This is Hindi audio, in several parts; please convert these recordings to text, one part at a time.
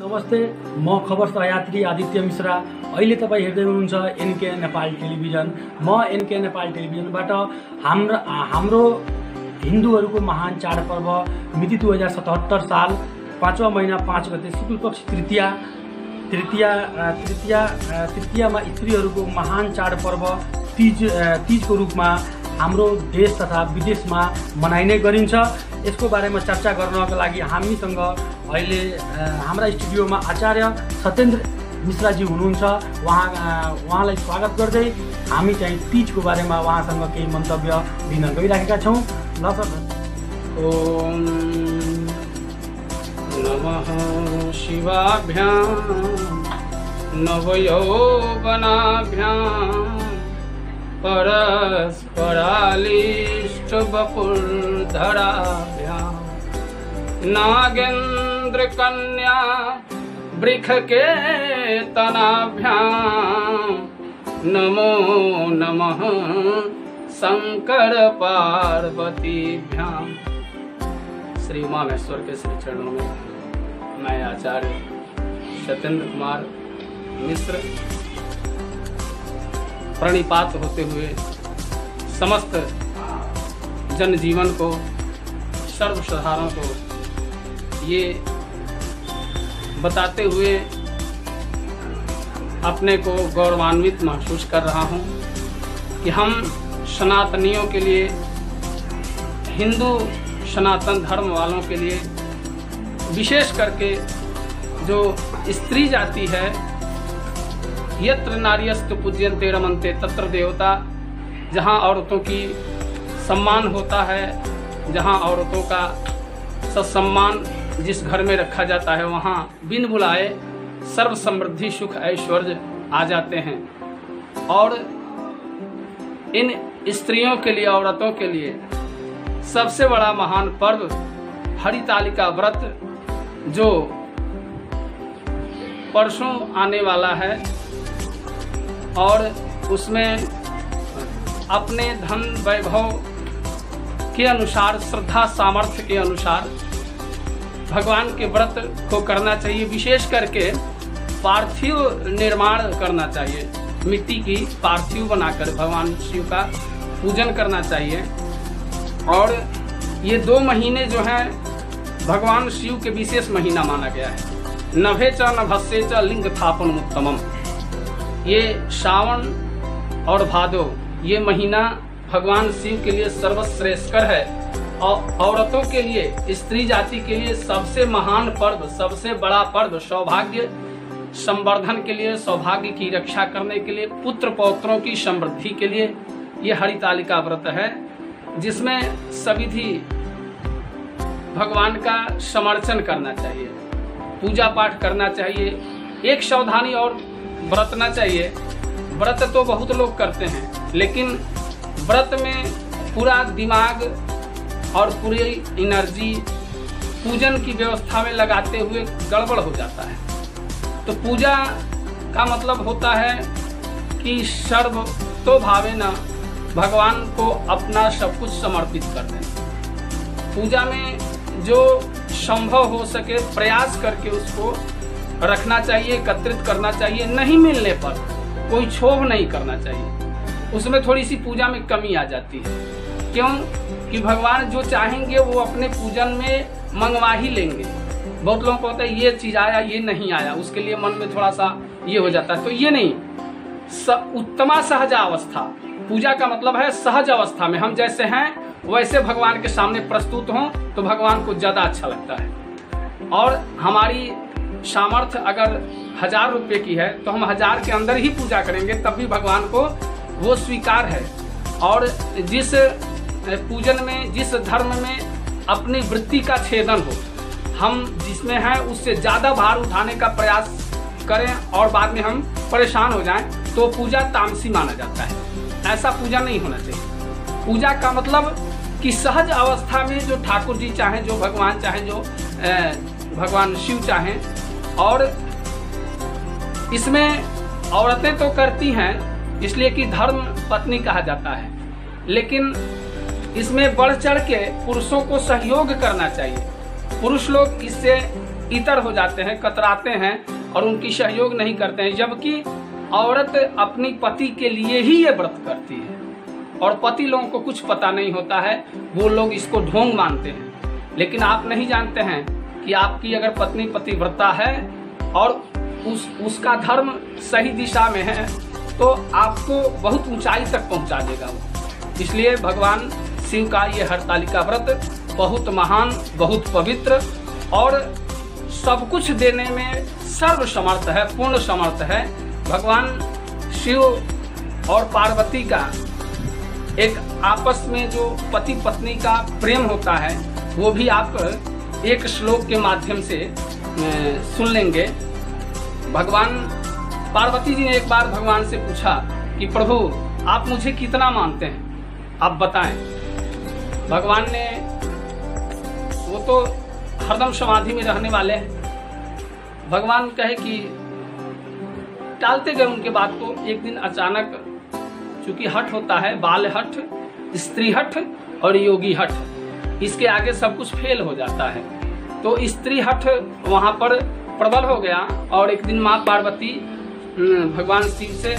नमस्ते, म खबर सहयात्री आदित्य मिश्रा। अहिले तपाईँ हेर्दै हुनुहुन्छ एनके नेपाल टेलिभिजन। म एनके नेपाल टेलिभिजनबाट हाम्रो हिन्दूहरूको महान चाडपर्व मिति 2077 साल 5वां महिना 5 गते शुक्ल पक्ष तृतीयामा स्त्रीहरूको महान चाडपर्व तीजको रूपमा हाम्रो देश तथा विदेशमा मनाइने गरिन्छ। यसको बारेमा चर्चा गर्नका लागि हामीसँग अहिले हाम्रा स्टुडियोमा आचार्य सत्येन्द्र मिश्राजी हुनुहुन्छ। उहाँलाई स्वागत गर्दै हामी चाहिँ तीजको बारेमा उहाँसँग केही मन्तव्य दिन गइराखेका छौँ। ल सर। ओम नमः शिवाभ्यां नवयौवनाभ्यां परस्परालिष्टवपुर्धराभ्यां नागेन्द्रकन्या वृषकेतनाभ्यां नमो नमः शंकर पार्वतीभ्यां। श्री उमामेश्वर के श्री चरणों में मैं आचार्य सत्येन्द्र कुमार मिश्र प्रणिपात होते हुए समस्त जनजीवन को, सर्वसाधारण को ये बताते हुए अपने को गौरवान्वित महसूस कर रहा हूँ कि हम सनातनियों के लिए, हिंदू सनातन धर्म वालों के लिए, विशेष करके जो स्त्री जाति है, यत्र नार्यस्तु पूज्यन्ते रमन्ते तत्र देवता, जहाँ औरतों की सम्मान होता है, जहाँ औरतों का सत्सम्मान जिस घर में रखा जाता है, वहाँ बिन बुलाए सर्व समृद्धि सुख ऐश्वर्य आ जाते हैं। और इन स्त्रियों के लिए, औरतों के लिए सबसे बड़ा महान पर्व हरितालिका व्रत जो परसों आने वाला है, और उसमें अपने धन वैभव के अनुसार, श्रद्धा सामर्थ्य के अनुसार भगवान के व्रत को करना चाहिए। विशेष करके पार्थिव निर्माण करना चाहिए, मिट्टी की पार्थिव बनाकर भगवान शिव का पूजन करना चाहिए। और ये 2 महीने जो हैं भगवान शिव के विशेष महीना माना गया है। नभे च नभस्ये च लिंग थापन उत्तमम। ये सावन और भादो ये महीना भगवान शिव के लिए सर्वश्रेष्ठकर है, और औरतों के लिए, स्त्री जाति के लिए सबसे महान पर्व, सबसे बड़ा पर्व, सौभाग्य संवर्धन के लिए, सौभाग्य की रक्षा करने के लिए, पुत्र पौत्रों की समृद्धि के लिए ये हरितालिका व्रत है, जिसमें सविधि भगवान का समर्चन करना चाहिए, पूजा पाठ करना चाहिए, एक सावधानी और बरतना चाहिए। व्रत तो बहुत लोग करते हैं, लेकिन व्रत में पूरा दिमाग और पूरी एनर्जी पूजन की व्यवस्था में लगाते हुए गड़बड़ हो जाता है। तो पूजा का मतलब होता है कि सर्व तो भावे न, भगवान को अपना सब कुछ समर्पित कर देना। पूजा में जो संभव हो सके प्रयास करके उसको रखना चाहिए, एकत्रित करना चाहिए। नहीं मिलने पर कोई क्षोभ नहीं करना चाहिए, उसमें थोड़ी सी पूजा में कमी आ जाती है। क्यों कि भगवान जो चाहेंगे वो अपने पूजन में मंगवा ही लेंगे। बहुत लोगों को होता है ये चीज़ आया, ये नहीं आया, उसके लिए मन में थोड़ा सा ये हो जाता है। तो ये नहीं, उत्तमा सहज अवस्था, पूजा का मतलब है सहज अवस्था में हम जैसे हैं वैसे भगवान के सामने प्रस्तुत हों तो भगवान को ज़्यादा अच्छा लगता है। और हमारी सामर्थ्य अगर 1000 रुपये की है तो हम 1000 के अंदर ही पूजा करेंगे, तब भी भगवान को वो स्वीकार है। और जिस पूजन में, जिस धर्म में अपनी वृत्ति का छेदन हो, हम जिसमें हैं उससे ज़्यादा भार उठाने का प्रयास करें और बाद में हम परेशान हो जाएं, तो पूजा तामसी माना जाता है। ऐसा पूजा नहीं होना चाहिए। पूजा का मतलब कि सहज अवस्था में जो ठाकुर जी चाहें, जो भगवान चाहें, जो भगवान शिव चाहें। और इसमें औरतें तो करती हैं इसलिए कि धर्म पत्नी कहा जाता है, लेकिन इसमें बढ़ चढ़ के पुरुषों को सहयोग करना चाहिए। पुरुष लोग इससे इतर हो जाते हैं, कतराते हैं और उनकी सहयोग नहीं करते हैं, जबकि औरत अपनी पति के लिए ही ये व्रत करती है और पति लोगों को कुछ पता नहीं होता है, वो लोग इसको ढोंग मानते हैं। लेकिन आप नहीं जानते हैं कि आपकी अगर पत्नी पतिव्रता है और उसका धर्म सही दिशा में है तो आपको बहुत ऊंचाई तक पहुंचा देगा वो। इसलिए भगवान शिव का ये हरतालिका व्रत बहुत महान, बहुत पवित्र और सब कुछ देने में सर्व समर्थ है, पूर्ण समर्थ है। भगवान शिव और पार्वती का एक आपस में जो पति पत्नी का प्रेम होता है वो भी आप एक श्लोक के माध्यम से सुन लेंगे। भगवान पार्वती जी ने एक बार भगवान से पूछा कि प्रभु आप मुझे कितना मानते हैं, आप बताएं। भगवान ने, वो तो हरदम समाधि में रहने वाले हैं, भगवान कहे कि टालते गए उनके बात को। एक दिन अचानक, चूंकि हठ होता है, बाल हठ, स्त्री हठ और योगी हठ, इसके आगे सब कुछ फेल हो जाता है। तो स्त्री हठ वहां पर प्रबल हो गया और एक दिन माँ पार्वती भगवान शिव से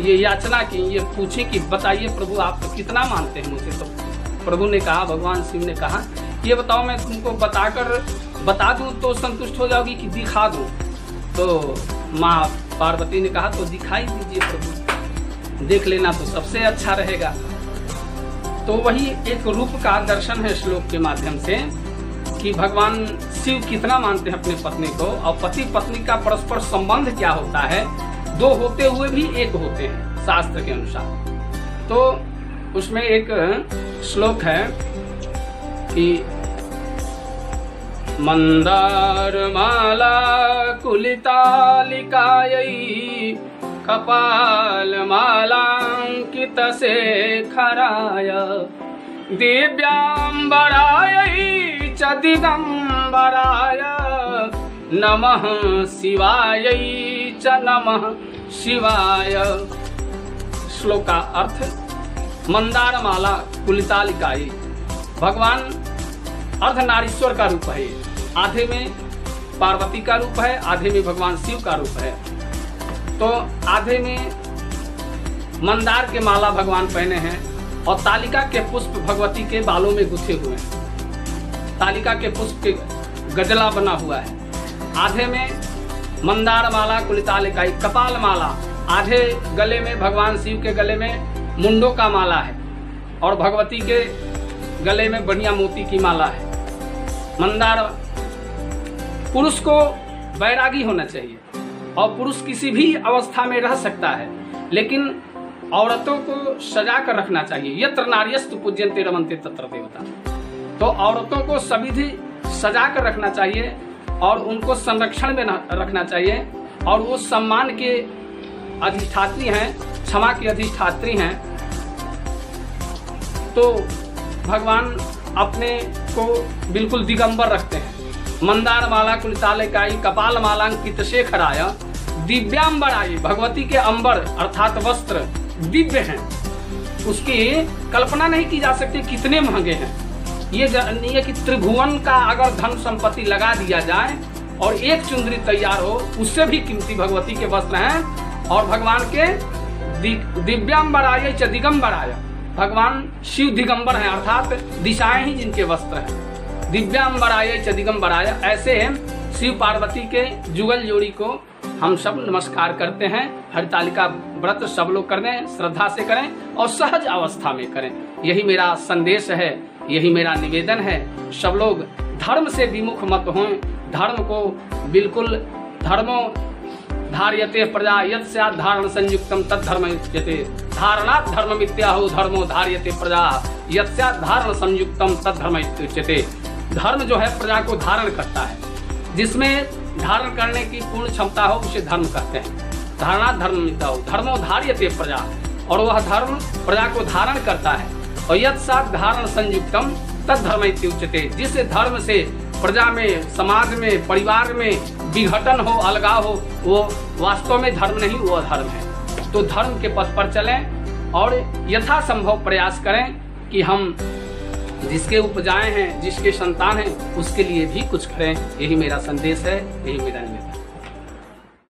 ये याचना की, ये पूछी कि बताइए प्रभु आप कितना मानते हैं मुझे। तो प्रभु ने कहा, भगवान शिव ने कहा, ये बताओ मैं तुमको बता दूं तो संतुष्ट हो जाओगी कि दिखा दूं। तो माँ पार्वती ने कहा तो दिखाई दीजिए प्रभु, देख लेना तो सबसे अच्छा रहेगा। तो वही एक रूप का दर्शन है श्लोक के माध्यम से कि भगवान शिव कितना मानते हैं अपने पत्नी को और पति पत्नी का परस्पर संबंध क्या होता है। दो होते हुए भी एक होते हैं शास्त्र के अनुसार। तो उसमें एक श्लोक है कि मंदार माला कुलितालिकायै कपाल मालांकित शेखराय दिव्यांबरायै च दिगंबराय नमः शिवायै च नमः शिवाय। श्लोक का अर्थ, मंदार माला कुलितालिकायै, भगवान अर्धनारीश्वर का रूप है, आधे में पार्वती का रूप है, आधे में भगवान शिव का रूप है। तो आधे में मंदार के माला भगवान पहने हैं और तालिका के पुष्प भगवती के बालों में गुथे हुए हैं, तालिका के पुष्प के गजला बना हुआ है। आधे में मंदार माला कुलितालिकाई कपाल माला, आधे गले में भगवान शिव के गले में मुंडों का माला है और भगवती के गले में बढ़िया मोती की माला है। मंदार, पुरुष को वैरागी होना चाहिए और पुरुष किसी भी अवस्था में रह सकता है, लेकिन औरतों को सजा कर रखना चाहिए। यत्र नार्यस्तु पूज्यन्ते रमन्ते तत्र देवता। तो औरतों को सविधि सजा कर रखना चाहिए और उनको संरक्षण में रखना चाहिए और वो सम्मान के अधिष्ठात्री हैं, क्षमा की अधिष्ठात्री हैं। तो भगवान अपने को बिल्कुल दिगंबर रखते हैं। मंदार माला कुलितालिकाई कपाल मालांकित शेखराय दिव्यांबराय, भगवती के अंबर अर्थात वस्त्र दिव्य हैं, उसकी कल्पना नहीं की जा सकती कितने महंगे हैं। ये कि त्रिभुवन का अगर धन संपत्ति लगा दिया जाए और एक चुंदरी तैयार हो, उससे भी कीमती भगवती के वस्त्र हैं। और भगवान के दिव्यांबराय च दिगंबराय, भगवान शिव दिगंबर हैं अर्थात दिशाएं ही जिनके वस्त्र हैं। दिव्यांबराय च दिगंबराय, ऐसे शिव पार्वती के जुगल जोड़ी को हम सब नमस्कार करते हैं। हरतालिका व्रत सब लोग करें, श्रद्धा से करें और सहज अवस्था में करें। यही मेरा संदेश है, यही मेरा निवेदन है। सब लोग धर्म से विमुख मत हों, धर्म को बिल्कुल धर्मो धार्यते प्रजा यत् स्यात् धारण संयुक्तम तद्धर्म युज्यते, धारणात् धर्ममित्याहो धर्मो धार्यते प्रजा यत् स्यात् धारण संयुक्तम तद्धर्म युज्यते। धर्म जो है प्रजा को धारण करता है, जिसमें धारण करने की पूर्ण क्षमता हो उसे धर्म कहते हैं। धारणात् धर्ममित्याहो धर्मो धार्यते प्रजा, और वह धर्म प्रजा को धारण करता है। और यत् स्यात् धारण संयुक्तम तद्धर्म युज्यते, जिस धर्म से प्रजा में, समाज में, परिवार में विघटन हो, अलगाव हो, वो वास्तव में धर्म नहीं, वो अधर्म है। तो धर्म के पथ पर चलें और यथासंभव प्रयास करें कि हम जिसके उपजाए हैं, जिसके संतान हैं, उसके लिए भी कुछ करें। यही मेरा संदेश है, यही मेरा निवेदन है।